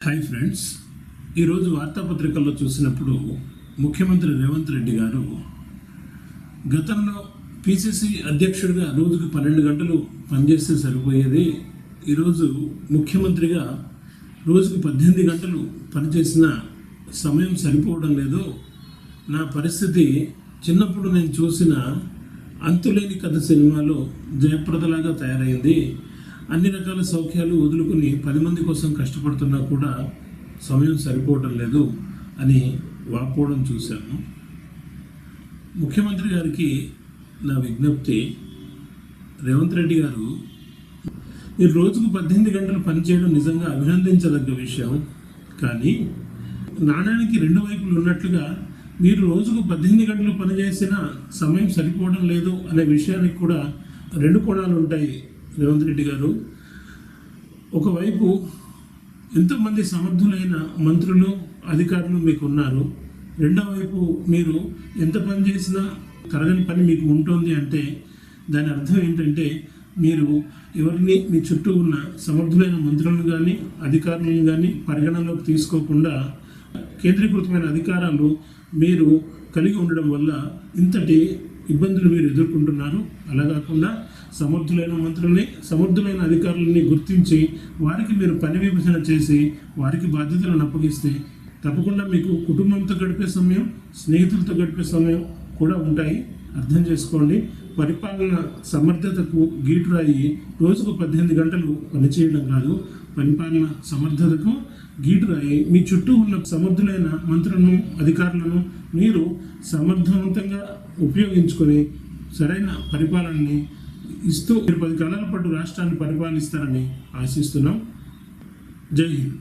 Hi friends, ఈరోజు వార్తాపత్రికల్లో చూసినప్పుడు ముఖ్యమంత్రి రేవంత్ రెడ్డి గారు గతంలో పిసిసి అధ్యక్షుడిగా రోజుకు 12 గంటలు పనిచేస్తే సరిపోయేది, ఈరోజు ముఖ్యమంత్రిగా రోజుకు 18 గంటలు పనిచేసిన సమయం సరిపోవడం లేదు. నా పరిస్థితి చిన్నప్పుడు నేను చూసిన అంతులేని కథ సినిమాలో జయప్రదలాగా తయారైంది. అన్ని రకాల సౌఖ్యాలు వదులుకుని 10 మంది కోసం కష్టపడుతున్నా కూడా సమయం సరిపోవడం లేదు అని వాపోవడం చూశాను. ముఖ్యమంత్రి గారికి నా విజ్ఞప్తి, రేవంత్ రెడ్డి గారు, మీరు రోజుకు 18 గంటలు పనిచేయడం నిజంగా అభినందించదగ్గ విషయం. కానీ నాణానికి 2 వైపులు ఉన్నట్లుగా మీరు రోజుకు 18 గంటలు పనిచేసిన సమయం సరిపోవడం లేదు అనే విషయానికి కూడా 2 కోణాలు ఉంటాయి. రేవంత్ రెడ్డి గారు, ఒకవైపు ఎంతోమంది సమర్థులైన మంత్రులు, అధికారులు మీకు ఉన్నారు. రెండో వైపు మీరు ఎంత పని చేసినా తరగని పని మీకు ఉంటుంది అంటే దాని అర్థం ఏంటంటే మీరు ఎవరిని మీ చుట్టూ ఉన్న సమర్థులైన మంత్రులను కానీ అధికారులను కానీ పరిగణనలోకి తీసుకోకుండా కేంద్రీకృతమైన అధికారాలు మీరు కలిగి ఉండడం వల్ల ఇంతటి ఇబ్బందులు మీరు ఎదుర్కొంటున్నారు. అలా కాకుండా సమర్థులైన మంత్రుల్ని, సమర్థులైన అధికారులని గుర్తించి వారికి మీరు పని విభజన చేసి వారికి బాధ్యతలను అప్పగిస్తే తప్పకుండా మీకు కుటుంబంతో గడిపే సమయం, స్నేహితులతో గడిపే సమయం కూడా ఉంటాయి. అర్థం చేసుకోండి. పరిపాలన సమర్థతకు గీటురాయి రోజుకు 18 గంటలు పనిచేయడం కాదు. పరిపాలన సమర్థతకు గీటురాయి మీ చుట్టూ ఉన్న సమర్థులైన మంత్రులను, అధికారులను మీరు సమర్థవంతంగా ఉపయోగించుకొని సరైన పరిపాలనని ఇస్తూ 10 కాలాల పాటు రాష్ట్రాన్ని పరిపాలిస్తారని ఆశిస్తున్నాం. జై హింద్.